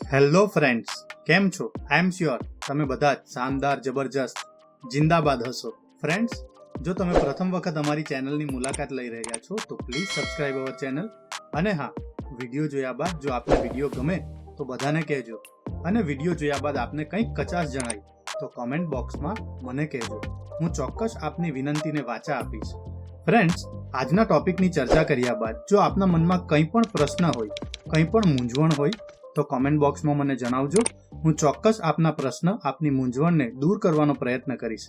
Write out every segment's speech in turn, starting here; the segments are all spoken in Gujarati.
હેલો ફ્રેન્ડ્સ, કેમ છો? આઈ એમ શ્યોર તમે બધા જ શાનદાર, જબરજસ્ત, જિંદાબાદ હશો. ફ્રેન્ડ્સ, જો તમે પ્રથમ વખત અમારી ચેનલની મુલાકાત લઈ રહ્યા છો તો પ્લીઝ સબસ્ક્રાઇબ અવર ચેનલ. અને હા, વિડીયો જોયા બાદ જો આપને વિડીયો ગમે તો બધાને કહેજો, અને વિડીયો જોયા બાદ આપને કંઈક કચાશ જણાય તો કોમેન્ટ બોક્સમાં મને કહેજો. હું ચોક્કસ આપની વિનંતીને વાચા આપીશ. ફ્રેન્ડ્સ, આજના ટોપિકની ચર્ચા કર્યા બાદ જો આપના મનમાં કંઈ પણ પ્રશ્ન હોય, કંઈ પણ મૂંઝવણ હોય તો કોમેન્ટ બોક્સમાં મને જણાવજો. હું ચોક્કસ આપના પ્રશ્ન, આપની મૂંઝવણને દૂર કરવાનો પ્રયત્ન કરીશ.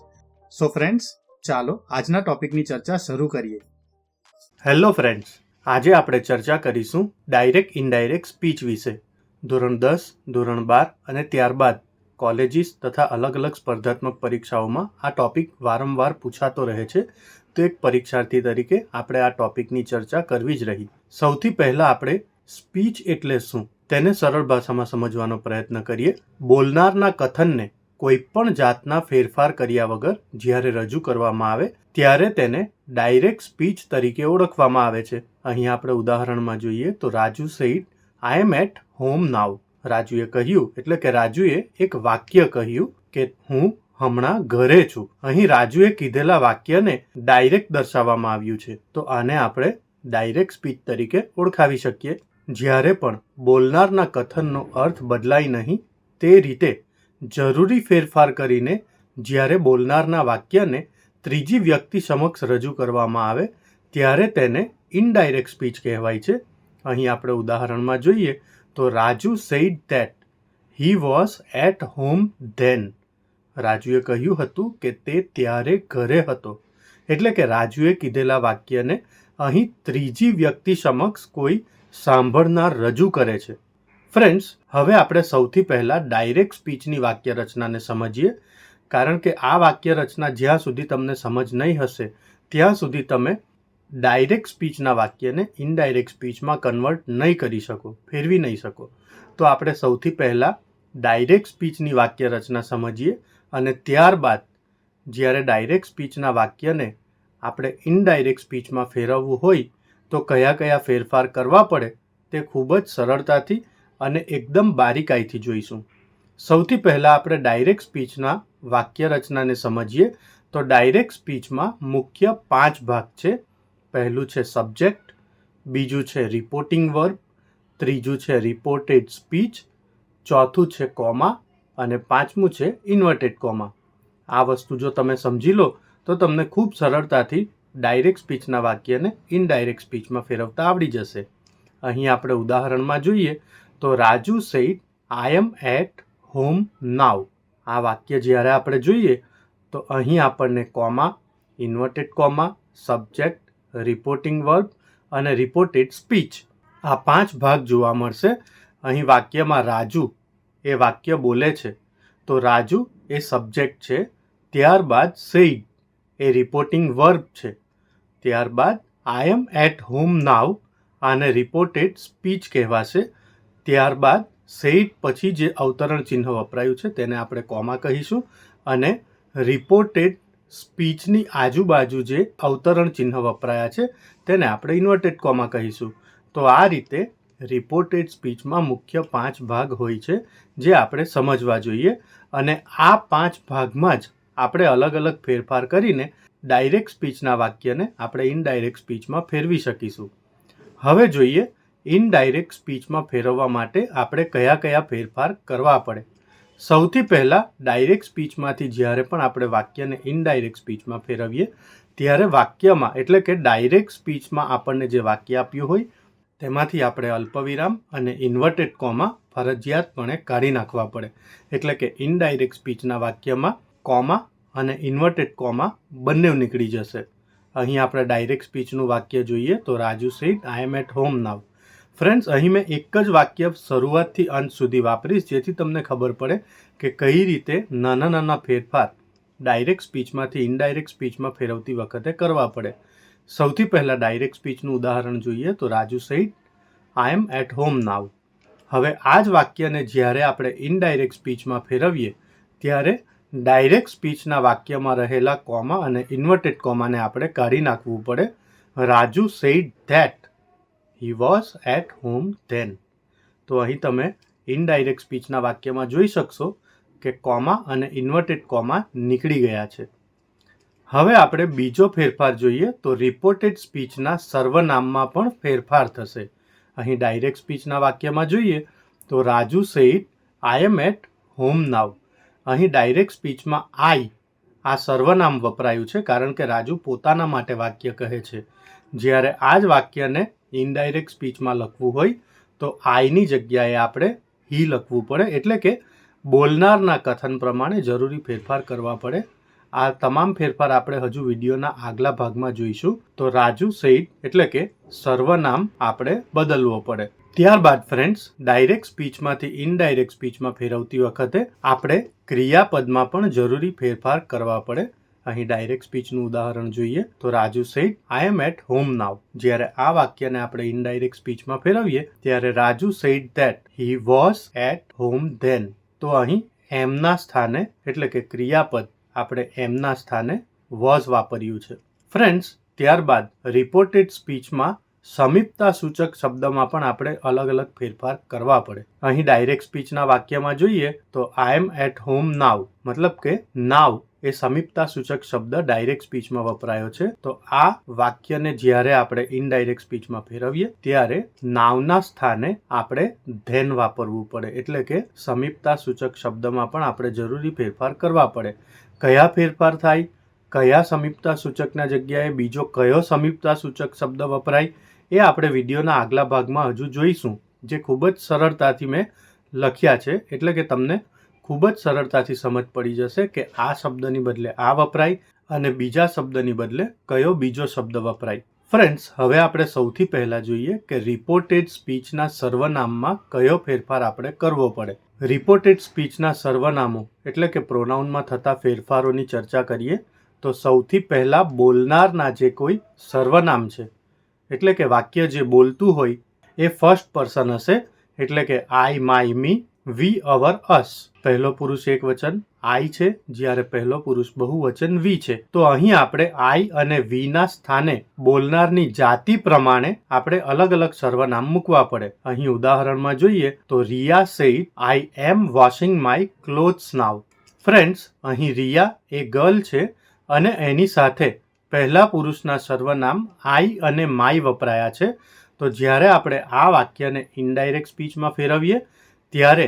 સો ફ્રેન્ડ્સ, ચાલો આજના ટોપિકની ચર્ચા શરૂ કરીએ. હેલો ફ્રેન્ડ્સ, આજે આપણે ચર્ચા કરીશું ડાયરેક્ટ ઇનડાયરેક્ટ સ્પીચ વિશે. ધોરણ 10, ધોરણ 12 અને ત્યારબાદ કોલેજીસ તથા અલગ અલગ સ્પર્ધાત્મક પરીક્ષાઓમાં આ ટોપિક વારંવાર પૂછાતો રહે છે. તો એક પરીક્ષાર્થી તરીકે આપણે આ ટોપિકની ચર્ચા કરવી જ રહી. સૌથી પહેલાં આપણે સ્પીચ એટલે શું તેને સરળ ભાષામાં સમજવાનો પ્રયત્ન કરીએ. બોલનારના કથનને કોઈ પણ જાતના ફેરફાર કર્યા વગર જ્યારે રજૂ કરવામાં આવે ત્યારે તેને ડાયરેક્ટ સ્પીચ તરીકે ઓળખવામાં આવે છે. અહીં આપણે ઉદાહરણમાં જોઈએ તો Raju said, I am at home now. રાજુએ કહ્યું એટલે કે રાજુએ એક વાક્ય કહ્યું કે હું હમણાં ઘરે છું. અહીં રાજુએ કીધેલા વાક્યને ડાયરેક્ટ દર્શાવવામાં આવ્યું છે, તો આને આપણે ડાયરેક્ટ સ્પીચ તરીકે ઓળખાવી શકીએ. જ્યારે પણ બોલનારના કથનનો અર્થ બદલાય નહીં તે રીતે જરૂરી ફેરફાર કરીને જ્યારે બોલનારના વાક્યને ત્રીજી વ્યક્તિ સમક્ષ રજૂ કરવામાં આવે ત્યારે તેને ઇનડાયરેક્ટ સ્પીચ કહેવાય છે. અહીં આપણે ઉદાહરણમાં જોઈએ તો Raju said that he was at home then. રાજુએ કહ્યું હતું કે તે ત્યારે ઘરે હતો. એટલે કે રાજુએ કીધેલા વાક્યને અહીં ત્રીજી વ્યક્તિ સમક્ષ કોઈ સાંભળનાર રજૂ કરે છે. ફ્રેન્ડ્સ, હવે આપણે સૌથી પહેલાં ડાયરેક્ટ સ્પીચની વાક્ય રચનાને સમજીએ. કારણ કે આ વાક્ય રચના જ્યાં સુધી તમને સમજ નહીં હશે ત્યાં સુધી તમે ડાયરેક્ટ સ્પીચના વાક્યને ઇનડાયરેક્ટ સ્પીચમાં કન્વર્ટ નહીં કરી શકો, ફેરવી નહીં શકો. તો આપણે સૌથી પહેલાં ડાયરેક્ટ સ્પીચની વાક્ય રચના સમજીએ અને ત્યારબાદ જ્યારે ડાયરેક્ટ સ્પીચના વાક્યને આપણે ઇનડાયરેક્ટ સ્પીચમાં ફેરવવું હોય તો કયા કયા ફેરફાર કરવા પડે તે ખૂબ જ સરળતાથી અને એકદમ બારીકાઈથી જોઈશું. સૌથી પહેલાં આપણે ડાયરેક્ટ સ્પીચના વાક્ય રચનાને સમજીએ તો ડાયરેક્ટ સ્પીચમાં મુખ્ય 5 ભાગ છે. પહેલું છે સબ્જેક્ટ, બીજું છે રિપોર્ટિંગ વર્બ, ત્રીજું છે રિપોર્ટેડ સ્પીચ, ચોથું છે કોમા અને પાંચમું છે ઇન્વર્ટેડ કોમા. આ વસ્તુ જો તમે સમજી લો તો તમને ખૂબ સરળતાથી ડાયરેક્ટ સ્પીચના વાક્યને ઇનડાયરેક્ટ સ્પીચમાં ફેરવતા આવડી જશે. અહીં આપણે ઉદાહરણમાં જોઈએ તો Raju said I am at home now. આ વાક્ય જ્યારે આપણે જોઈએ તો અહીં આપણને comma, inverted comma, subject, reporting verb અને રિપોર્ટેડ સ્પીચ આ 5 ભાગ જોવા મળશે. અહીં વાક્યમાં રાજુ એ વાક્ય બોલે છે તો રાજુ એ સબ્જેક્ટ છે. ત્યારબાદ સેઇડ એ રિપોર્ટિંગ વર્બ છે. ત્યારબાદ આઈ એમ એટ હોમ નાઉ આને રિપોર્ટેડ સ્પીચ કહેવાશે. ત્યારબાદ સેઇડ પછી જે અવતરણ ચિહ્ન વપરાયું છે તેને આપણે કોમા કહીશું અને રિપોર્ટેડ સ્પીચની આજુબાજુ જે અવતરણ ચિહ્ન વપરાયા છે તેને આપણે ઇન્વર્ટેડ કોમા કહીશું. તો આ રીતે રિપોર્ટેડ સ્પીચમાં મુખ્ય 5 ભાગ હોય છે જે આપણે સમજવા જોઈએ અને આ 5 ભાગમાં જ આપણે અલગ અલગ ફેરફાર કરીને ડાયરેક્ટ સ્પીચના વાક્યને આપણે ઇનડાયરેક્ટ સ્પીચમાં ફેરવી શકીશું. હવે જોઈએ ઇનડાયરેક્ટ સ્પીચમાં ફેરવવા માટે આપણે કયા કયા ફેરફાર કરવા પડે. સૌથી પહેલાં ડાયરેક્ટ સ્પીચમાંથી જ્યારે પણ આપણે વાક્યને ઇનડાયરેક્ટ સ્પીચમાં ફેરવીએ ત્યારે વાક્યમાં એટલે કે ડાયરેક્ટ સ્પીચમાં આપણને જે વાક્ય આપ્યું હોય તેમાંથી આપણે અલ્પવિરામ અને ઇન્વર્ટેડ કોમા ફરજિયાતપણે કાઢી નાખવા પડે. એટલે કે ઇનડાયરેક્ટ સ્પીચના વાક્યમાં કોમા અને ઇન્વર્ટેડ કોમા બંને નીકળી જશે. અહીં આપણે ડાયરેક્ટ સ્પીચનું વાક્ય જોઈએ તો Raju said I am at home now. Friends, અહીં મેં એક જ વાક્ય શરૂઆતથી અંત સુધી વાપરીશ જેથી તમને ખબર પડે કે કઈ રીતે નાના નાના ફેરફાર ડાયરેક્ટ સ્પીચમાંથી ઇનડાયરેક્ટ સ્પીચમાં ફેરવતી વખતે કરવા પડે. સૌથી પહેલાં ડાયરેક્ટ સ્પીચનું ઉદાહરણ જોઈએ તો Raju said I am at home now. હવે આ જ વાક્યને જ્યારે આપણે ઇનડાયરેક્ટ સ્પીચમાં ફેરવીએ ત્યારે ડાયરેક્ટ સ્પીચના વાક્યમાં રહેલા કોમા અને ઇન્વર્ટેડ કોમાને આપણે કાઢી નાખવું પડે. Raju said that he was at home then. તો અહીં તમે ઇનડાયરેક્ટ સ્પીચના વાક્યમાં જોઈ શકશો કે કોમા અને ઇન્વર્ટેડ કોમા નીકળી ગયા છે. હવે આપણે બીજો ફેરફાર જોઈએ તો રિપોર્ટેડ સ્પીચના સર્વનામમાં પણ ફેરફાર થશે. અહીં ડાયરેક્ટ સ્પીચના વાક્યમાં જોઈએ તો Raju said I am at home now. અહીં ડાયરેક્ટ સ્પીચમાં આઈ આ સર્વનામ વપરાયું છે કારણ કે રાજુ પોતાના માટે વાક્ય કહે છે. જ્યારે આ જ વાક્યને ઇનડાયરેક્ટ સ્પીચમાં લખવું હોય તો આઈની જગ્યાએ આપણે હી લખવું પડે, એટલે કે બોલનારના કથન પ્રમાણે જરૂરી ફેરફાર કરવા પડે. આ તમામ ફેરફાર આપણે હજુ વિડીયોના આગલા ભાગમાં જોઈશું. તો રાજુ સેડ એટલે કે સર્વનામ આપણે બદલવો પડે. ત્યારબાદ ફ્રેન્ડ્સ, ડાયરેક્ટ સ્પીચમાંથી ઇનડાયરેક્ટ સ્પીચમાં ફેરવતી વખતે આપણે ક્રિયાપદમાં પણ જરૂરી ફેરફાર કરવા પડે. અહીં ડાયરેક્ટ સ્પીચનું ઉદાહરણ જોઈએ તો Raju said I am at home now. જ્યારે આ વાક્યને આપણે ઇનડાયરેક્ટ સ્પીચમાં ફેરવીએ ત્યારે Raju said that he was at home then. તો અહીં એમના સ્થાને એટલે કે ક્રિયાપદ આપણે એમના સ્થાને વોઝ વાપર્યું છે. ફ્રેન્ડ્સ, ત્યારબાદ રિપોર્ટેડ સ્પીચમાં સમીપતા સૂચક શબ્દમાં પણ આપણે અલગ અલગ ફેરફાર કરવા પડે. અહીં ડાયરેક્ટ સ્પીચના વાક્યમાં જોઈએ તો આઈ એમ એટ હોમ નાવ, મતલબ કે નાવ એ સમીપતા સૂચક શબ્દ ડાયરેક્ટ સ્પીચમાં વપરાયો છે. તો આ વાક્યને જ્યારે આપણે ઇનડાયરેક્ટ સ્પીચમાં ફેરવીએ ત્યારે નાવના સ્થાને આપણે ધેન વાપરવું પડે, એટલે કે સમીપતા સૂચક શબ્દમાં પણ આપણે જરૂરી ફેરફાર કરવા પડે. કયા ફેરફાર થાય, કયા સમીપતા સૂચકના જગ્યાએ બીજો કયો સમીપતા સૂચક શબ્દ વપરાય એ આપણે વિડીયોના આગલા ભાગમાં હજુ જોઈશું, જે ખૂબ જ સરળતાથી મેં લખ્યા છે. એટલે કે તમને ખૂબ જ સરળતાથી સમજ પડી જશે કે આ શબ્દની બદલે આ વપરાય અને બીજા શબ્દની બદલે કયો બીજો શબ્દ વપરાય. ફ્રેન્ડ્સ, હવે આપણે સૌથી પહેલા જોઈએ કે રિપોર્ટેડ સ્પીચના સર્વનામમાં કયો ફેરફાર આપણે કરવો પડે. રિપોર્ટેડ સ્પીચના સર્વનામો એટલે કે પ્રોનાઉનમાં થતા ફેરફારોની ચર્ચા કરીએ તો સૌથી પહેલા બોલનારના જે કોઈ સર્વનામ છે એટલે કે વાક્ય જે બોલતું હોય એ ફર્સ્ટ પર્સન હશે, એટલે કે આઈ, માય, મી, વી, અવર, અસ. પહેલો પુરુષ એક વચન આઈ છે, જ્યારે પહેલો પુરુષ બહુવચન વી છે. તો અહીં આપણે આઈ અને વી ના સ્થાને બોલનારની જાતિ પ્રમાણે આપણે અલગ અલગ સર્વનામ મૂકવા પડે. અહીં ઉદાહરણમાં જોઈએ તો Riya said I am washing my clothes now. Friends, અહીં રિયા એ ગર્લ છે અને એની સાથે પહેલા પુરુષના સર્વનામ આઈ અને માય વપરાયા છે. તો જ્યારે આપણે આ વાક્યને ઇનડાયરેક્ટ સ્પીચમાં ફેરવીએ ત્યારે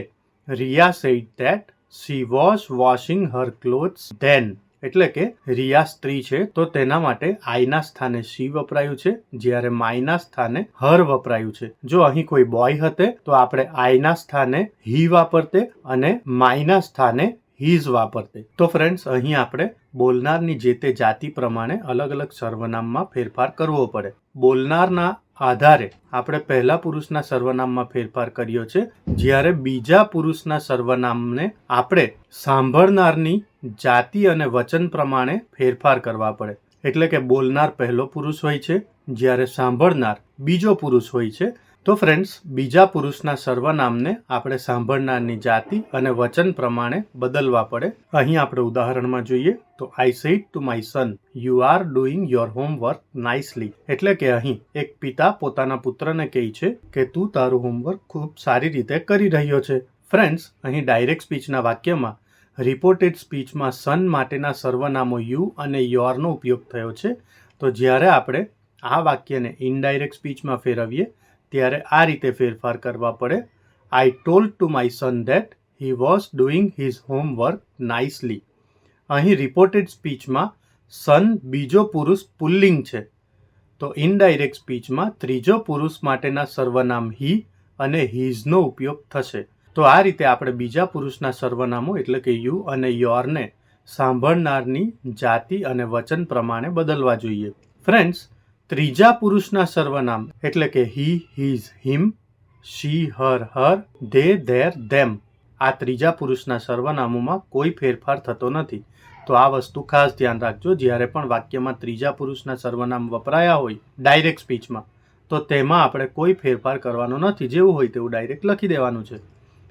Riya said that she was washing her clothes then, એટલે કે રિયા સ્ત્રી છે તો તેના માટે આઈના સ્થાને શી વપરાયું છે, જ્યારે માયના સ્થાને હર વપરાયું છે. જો અહીં કોઈ બોય હતે તો આપણે આઈના સ્થાને હી વાપરતે અને માયના સ્થાને હીઝ વાપરતે. તો ફ્રેન્ડ્સ, અહીં આપણે બોલનારની જે તે જાતિ પ્રમાણે અલગ અલગ સર્વનામમાં ફેરફાર કરવો પડે. બોલનારના આધારે આપણે પહેલા પુરુષના સર્વનામમાં ફેરફાર કર્યો છે, જ્યારે બીજા પુરુષના સર્વનામને આપણે સાંભળનારની જાતિ અને વચન પ્રમાણે ફેરફાર કરવા પડે. એટલે કે બોલનાર પહેલો પુરુષ હોય છે, જ્યારે સાંભળનાર બીજો પુરુષ હોય છે. તો ફ્રેન્ડ્સ, બીજા પુરુષના સર્વનામને આપણે સાંભળનારની જાતિ અને વચન પ્રમાણે બદલવા પડે. અહીં આપણે ઉદાહરણમાં જોઈએ તો I said to my son you are doing your homework nicely. એટલે કે અહીં એક પિતા પોતાના પુત્રને કહે છે કે તું તારું હોમવર્ક ખૂબ સારી રીતે કરી રહ્યો છે. ફ્રેન્ડ્સ, અહીં ડાયરેક્ટ સ્પીચના વાક્યમાં રિપોર્ટેડ સ્પીચમાં સન માટેના સર્વનામો યુ અને યોરનો ઉપયોગ થયો છે. તો જ્યારે આપણે આ વાક્યને ઇનડાયરેક્ટ સ્પીચમાં ફેરવીએ ત્યારે આ રીતે ફેરફાર કરવા પડે. I told to my son that he was doing his homework nicely. અહીં રિપોર્ટેડ સ્પીચમાં સન બીજો પુરુષ પુલ્લિંગ છે, તો ઇનડાયરેક્ટ સ્પીચમાં ત્રીજો પુરુષ માટેના સર્વનામ હી અને હીઝનો ઉપયોગ થશે. તો આ રીતે આપણે બીજા પુરુષના સર્વનામો એટલે કે યુ અને યોરને સાંભળનારની જાતિ અને વચન પ્રમાણે બદલવા જોઈએ. ફ્રેન્ડ્સ, ત્રીજા પુરુષના સર્વનામ એટલે કે he, his, him, she, her, her, they, their, them આ ત્રીજા પુરુષના સર્વનામોમાં કોઈ ફેરફાર થતો નથી. તો આ વસ્તુ ખાસ ધ્યાન રાખજો. જ્યારે પણ વાક્યમાં ત્રીજા પુરુષના સર્વનામ વપરાયા હોય ડાયરેક્ટ સ્પીચમાં તો તેમાં આપણે કોઈ ફેરફાર કરવાનો નથી, જેવું હોય તેવું ડાયરેક્ટ લખી દેવાનું છે.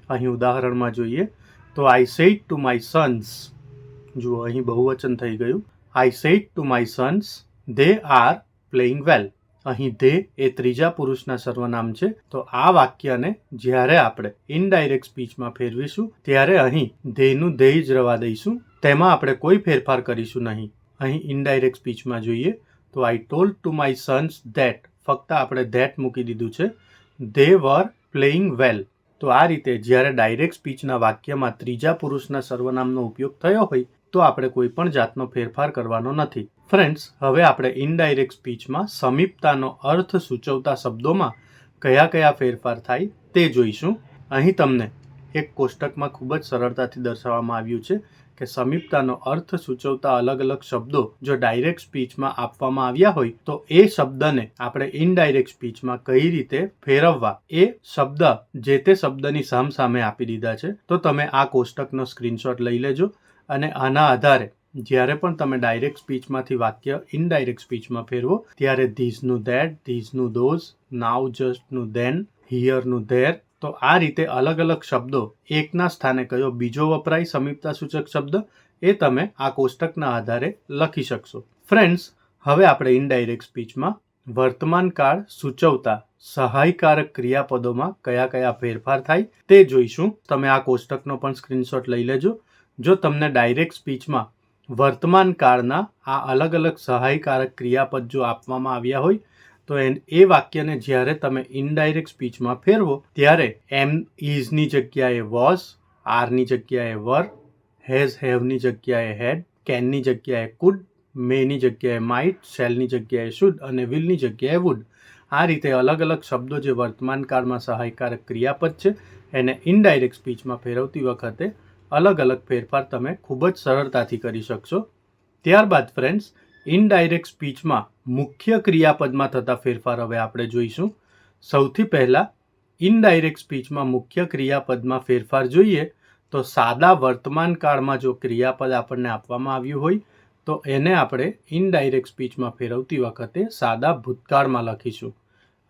અહીં ઉદાહરણમાં જોઈએ તો I said to my sons, જુઓ અહીં બહુવચન થઈ ગયું. I said to my sons they are playing well. અહીં ધે એ ત્રીજા પુરુષના સર્વનામ છે, તો આ વાક્યને જ્યારે આપણે ઇનડાયરેક્ટ સ્પીચમાં ફેરવીશું ત્યારે અહીં ધેનું ધે જ રવા દઈશું, તેમાં આપણે કોઈ ફેરફાર કરીશું નહીં. અહીં ઇનડાયરેક્ટ સ્પીચમાં જોઈએ તો આઈ told to my Sons that, ફક્ત આપણે ધેટ મૂકી દીધું છે. ધે વર પ્લેઇંગ વેલ. તો આ રીતે જ્યારે ડાયરેક્ટ સ્પીચના વાક્યમાં ત્રીજા પુરુષના સર્વનામનો ઉપયોગ થયો હોય તો આપણે કોઈ પણ જાતનો ફેરફાર કરવાનો નથી. ફ્રેન્ડ્સ, હવે આપણે ઇનડાયરેક્ટ સ્પીચમાં સમીપતાનો અર્થ સૂચવતા શબ્દોમાં કયા કયા ફેરફાર થાય તે જોઈશું. અહીં તમને એક કોષ્ટકમાં ખૂબ જ સરળતાથી દર્શાવવામાં આવ્યું છે કે સમીપતાનો અર્થ સૂચવતા અલગ અલગ શબ્દો જો ડાયરેક્ટ સ્પીચમાં આપવામાં આવ્યા હોય તો એ શબ્દને આપણે ઇનડાયરેક્ટ સ્પીચમાં કઈ રીતે ફેરવવા એ શબ્દ જે તે શબ્દની સામસામે આપી દીધા છે. તો તમે આ કોષ્ટકનો સ્ક્રીનશોટ લઈ લેજો અને આના આધારે જ્યારે પણ તમે ડાયરેક્ટ સ્પીચમાંથી વાક્ય ઇનડાયરેક્ટ સ્પીચમાં ફેરવો ત્યારે ધીસનું ધેટ, ધીસનું ધોઝ, નાવ જસ્ટનું ધેન, હિયરનું ધેર, તો આ રીતે અલગ અલગ શબ્દો એકના સ્થાને કયો બીજો વપરાય સમીપતા સૂચક શબ્દ એ તમે આ કોષ્ટકના આધારે લખી શકશો. ફ્રેન્ડ્સ, હવે આપણે ઇનડાયરેક્ટ સ્પીચમાં વર્તમાન કાળ સૂચવતા સહાયકારક ક્રિયાપદોમાં કયા કયા ફેરફાર થાય તે જોઈશું. તમે આ કોષ્ટકનો પણ સ્ક્રીનશોટ લઈ લેજો. જો તમને ડાયરેક્ટ સ્પીચમાં વર્તમાન કાળના આ અલગ અલગ સહાયકારક ક્રિયાપદ જો આપવામાં આવ્યા હોય તો એ વાક્યને જ્યારે તમે ઇનડાયરેક્ટ સ્પીચમાં ફેરવો ત્યારે એમ ઇઝની જગ્યાએ વોઝ, આરની જગ્યાએ વર, હેઝ હેવની જગ્યાએ હેડ, કેનની જગ્યાએ કુડ, મેની જગ્યાએ માઇટ, શેલની જગ્યાએ શુડ અને વિલની જગ્યાએ વુડ. આ રીતે અલગ અલગ શબ્દો જે વર્તમાન કાળમાં સહાયકારક ક્રિયાપદ છે એને ઇનડાયરેક્ટ સ્પીચમાં ફેરવતી વખતે અલગ અલગ ફેરફાર તમે ખૂબ જ સરળતાથી કરી શકશો. ત્યારબાદ ફ્રેન્ડ્સ, ઇનડાયરેક્ટ સ્પીચમાં મુખ્ય ક્રિયાપદમાં થતા ફેરફાર હવે આપણે જોઈશું. સૌથી પહેલાં ઇનડાયરેક્ટ સ્પીચમાં મુખ્ય ક્રિયાપદમાં ફેરફાર જોઈએ તો સાદા વર્તમાન કાળમાં જો ક્રિયાપદ આપણને આપવામાં આવ્યું હોય તો એને આપણે ઇનડાયરેક્ટ સ્પીચમાં ફેરવતી વખતે સાદા ભૂતકાળમાં લખીશું.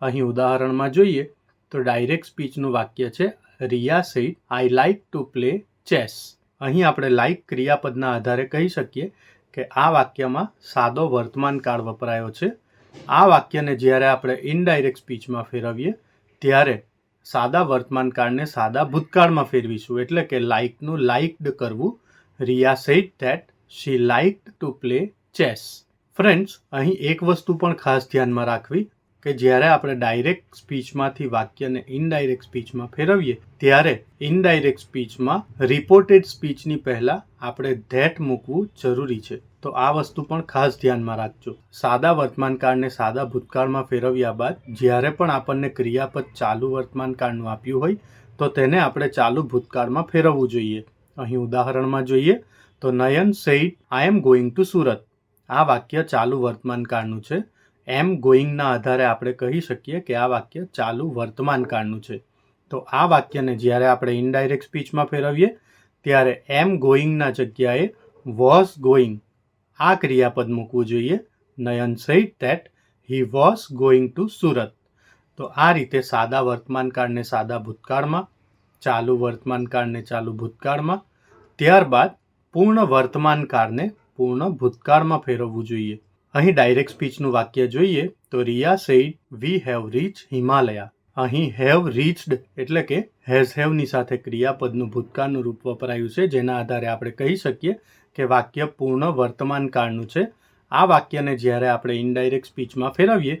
અહીં ઉદાહરણમાં જોઈએ તો ડાયરેક્ટ સ્પીચનું વાક્ય છે Riya said I like to play chess. અહીં આપણે લાઇક ક્રિયાપદના આધારે કહી શકીએ કે આ વાક્યમાં સાદો વર્તમાન કાળ વપરાયો છે. આ વાક્યને જ્યારે આપણે ઇનડાયરેક્ટ સ્પીચમાં ફેરવીએ ત્યારે સાદા વર્તમાન કાળને સાદા ભૂતકાળમાં ફેરવીશું, એટલે કે લાઇકનું લાઇક્ડ કરવું. Riya said that she liked to play chess. Friends, અહીં એક વસ્તુ પણ ખાસ ધ્યાનમાં રાખવી કે જ્યારે આપણે ડાયરેક્ટ સ્પીચમાંથી વાક્યને ઇનડાયરેક્ટ સ્પીચમાં ફેરવીએ ત્યારે ઇનડાયરેક્ટ સ્પીચમાં રિપોર્ટેડ સ્પીચની પહેલાં આપણે ધેટ મૂકવું જરૂરી છે. તો આ વસ્તુ પણ ખાસ ધ્યાનમાં રાખજો. સાદા વર્તમાન કાળને સાદા ભૂતકાળમાં ફેરવ્યા બાદ જ્યારે પણ આપણને ક્રિયાપદ ચાલુ વર્તમાન કાળનું આપ્યું હોય તો તેને આપણે ચાલુ ભૂતકાળમાં ફેરવવું જોઈએ. અહીં ઉદાહરણમાં જોઈએ તો Nayan said I am going to Surat. આ વાક્ય ચાલુ વર્તમાન કાળનું છે. એમ ગોઈંગના આધારે આપણે કહી શકીએ કે આ વાક્ય ચાલુ વર્તમાન કાળનું છે. તો આ વાક્યને જ્યારે આપણે ઇનડાયરેક્ટ સ્પીચમાં ફેરવીએ ત્યારે એમ ગોઈંગના જગ્યાએ વોઝ ગોઈંગ આ ક્રિયાપદ મૂકવું જોઈએ. Nayan said that he was going to Surat. તો આ રીતે સાદા વર્તમાન કાળને સાદા ભૂતકાળમાં, ચાલુ વર્તમાન કાળને ચાલુ ભૂતકાળમાં, ત્યારબાદ પૂર્ણ વર્તમાન કાળને પૂર્ણ ભૂતકાળમાં ફેરવવું જોઈએ. અહીં ડાયરેક્ટ સ્પીચનું વાક્ય જોઈએ તો Riya said we have reach Himalaya. અહીં હેવ રીચ્ડ એટલે કે હેઝ હેવની સાથે ક્રિયાપદનું ભૂતકાળનું રૂપ વપરાયું છે, જેના આધારે આપણે કહી શકીએ કે વાક્ય પૂર્ણ વર્તમાન કાળનું છે. આ વાક્યને જ્યારે આપણે ઇનડાયરેક્ટ સ્પીચમાં ફેરવીએ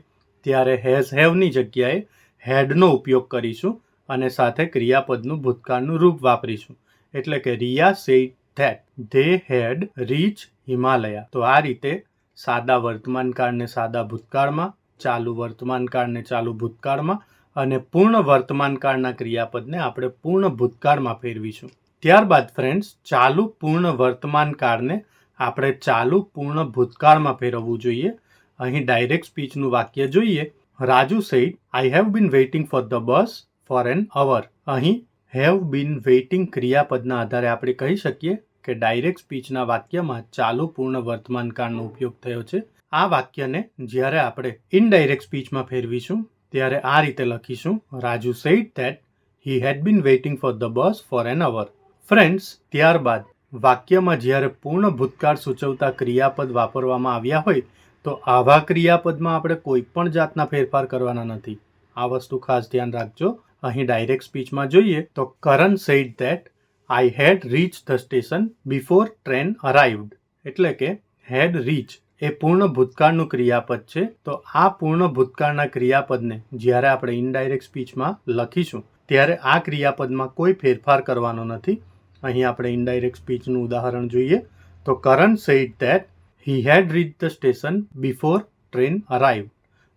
ત્યારે હેઝ હેવની જગ્યાએ હેડનો ઉપયોગ કરીશું અને સાથે ક્રિયાપદનું ભૂતકાળનું રૂપ વાપરીશું, એટલે કે Riya said that they had reach Himalaya. તો આ રીતે સાદા વર્તમાન કાળને સાદા ભૂતકાળમાં, ચાલુ વર્તમાન કાળને ચાલુ ભૂતકાળમાં અને પૂર્ણ વર્તમાન કાળના ક્રિયાપદને આપણે પૂર્ણ ભૂતકાળમાં ફેરવીશું. ત્યારબાદ ફ્રેન્ડ્સ, ચાલુ પૂર્ણ વર્તમાન કાળને આપણે ચાલુ પૂર્ણ ભૂતકાળમાં ફેરવવું જોઈએ. અહીં ડાયરેક્ટ સ્પીચનું વાક્ય જોઈએ Raju said I have been waiting for the bus for an hour. અહીં હેવ બીન વેઇટિંગ ક્રિયાપદના આધારે આપણે કહી શકીએ કે ડાયરેક્ટ સ્પીચના વાક્યમાં ચાલુ પૂર્ણ વર્તમાન કાળનો ઉપયોગ થયો છે. આ વાક્યને જ્યારે આપણે ઇનડાયરેક્ટ સ્પીચમાં ફેરવીશું ત્યારે આ રીતે લખીશું Raju said that he had been waiting for the bus for an hour. Friends, ત્યારબાદ વાક્યમાં જ્યારે પૂર્ણ ભૂતકાળ સૂચવતા ક્રિયાપદ વાપરવામાં આવ્યા હોય તો આવા ક્રિયાપદમાં આપણે કોઈ પણ જાતના ફેરફાર કરવાના નથી. આ વસ્તુ ખાસ ધ્યાન રાખજો. અહીં ડાયરેક્ટ સ્પીચમાં જોઈએ તો Karan said that I had reach the station before train arrived. એટલે કે હેડ રીચ એ પૂર્ણ ભૂતકાળનું ક્રિયાપદ છે. તો આ પૂર્ણ ભૂતકાળના ક્રિયાપદને જ્યારે આપણે ઇનડાયરેક્ટ સ્પીચમાં લખીશું ત્યારે આ ક્રિયાપદમાં કોઈ ફેરફાર કરવાનો નથી. અહીં આપણે ઇનડાયરેક્ટ સ્પીચનું ઉદાહરણ જોઈએ તો Karan said that he had reach the station before train arrived.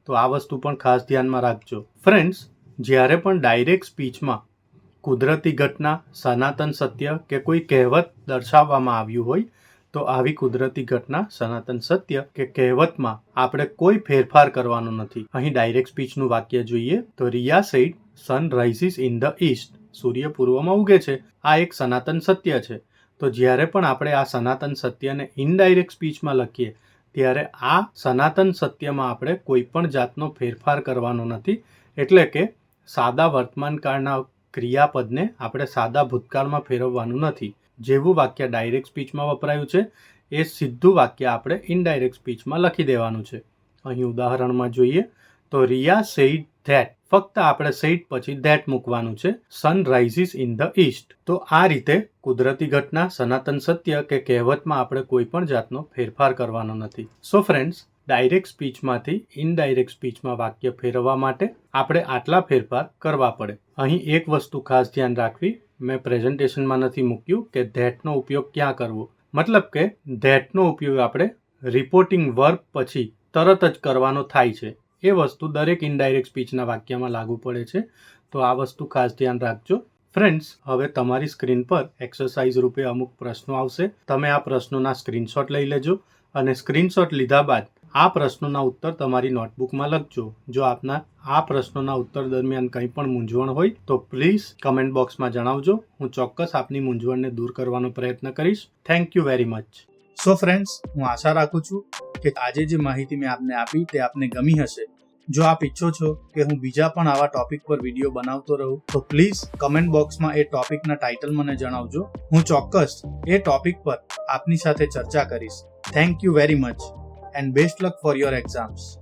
તો આ વસ્તુ પણ ખાસ ધ્યાનમાં રાખજો. ફ્રેન્ડ્સ, જ્યારે પણ ડાયરેક્ટ સ્પીચમાં કુદરતી ઘટના, સનાતન સત્ય કે કોઈ કહેવત દર્શાવવામાં આવ્યું હોય તો આવી કુદરતી ઘટના, સનાતન સત્ય કે કહેવતમાં આપણે કોઈ ફેરફાર કરવાનો નથી. અહીં ડાયરેક્ટ સ્પીચનું વાક્ય જોઈએ તો Riya said sun rises in the east. સૂર્ય પૂર્વમાં ઉગે છે. આ એક સનાતન સત્ય છે. તો જ્યારે પણ આપણે આ સનાતન સત્યને ઇનડાયરેક્ટ સ્પીચમાં લખીએ ત્યારે આ સનાતન સત્યમાં આપણે કોઈ પણ જાતનો ફેરફાર કરવાનો નથી. એટલે કે સાદા વર્તમાનકાળના ક્રિયાપદને આપણે સાદા ભૂતકાળમાં ફેરવવાનું નથી. જેવું વાક્ય ડાયરેક્ટ સ્પીચમાં વપરાયું છે એ સીધું વાક્ય આપણે ઇનડાયરેક્ટ સ્પીચમાં લખી દેવાનું છે. અહીં ઉદાહરણમાં જોઈએ તો રિયા સેડ ધેટ, ફક્ત આપણે સેડ પછી ધેટ મૂકવાનું છે. સન રાઇઝિસ ઇન ધ ઈસ્ટ. તો આ રીતે કુદરતી ઘટના, સનાતન સત્ય કે કહેવતમાં આપણે કોઈ પણ જાતનો ફેરફાર કરવાનો નથી. સો ફ્રેન્ડ્સ, ડાયરેક્ટ સ્પીચમાંથી ઇનડાયરેક્ટ સ્પીચમાં વાક્ય ફેરવવા માટે આપણે આટલા ફેરફાર કરવા પડે. અહીં એક વસ્તુ ખાસ ધ્યાન રાખવી, મેં પ્રેઝન્ટેશનમાં નથી મૂક્યું કે ધેટનો ઉપયોગ ક્યાં કરવો. મતલબ કે ધેટનો ઉપયોગ આપણે રિપોર્ટિંગ વર્બ પછી તરત જ કરવાનો થાય છે. એ વસ્તુ દરેક ઇનડાયરેક્ટ સ્પીચના વાક્યમાં લાગુ પડે છે. તો આ વસ્તુ ખાસ ધ્યાન રાખજો. ફ્રેન્ડ્સ, હવે તમારી સ્ક્રીન પર એક્સરસાઇઝ રૂપે અમુક પ્રશ્નો આવશે. તમે આ પ્રશ્નોના સ્ક્રીનશોટ લઈ લેજો અને સ્ક્રીનશોટ લીધા બાદ આ પ્રશ્નોના ઉત્તર તમારી નોટબુકમાં લખજો. જો આપના આ પ્રશ્નોના ઉત્તર દરમિયાન કંઈ પણ મૂંઝવણ હોય તો પ્લીઝ કમેન્ટ બોક્સમાં જણાવજો. હું ચોક્કસ આપની મૂંઝવણને દૂર કરવાનો પ્રયત્ન કરીશ. Thank you very much. So friends, હું આશા રાખું છું કે આજે જે માહિતી મેં આપને આપી તે આપને ગમી હશે. જો આપ ઈચ્છો છો કે હું બીજા પણ આવા ટોપિક પર વિડીયો બનાવતો રહું તો પ્લીઝ કમેન્ટ બોક્સમાં એ ટોપિકના ટાઇટલ મને જણાવજો. હું ચોક્કસ એ ટોપિક પર આપની સાથે ચર્ચા કરીશ. Thank you very much and best luck for your exams.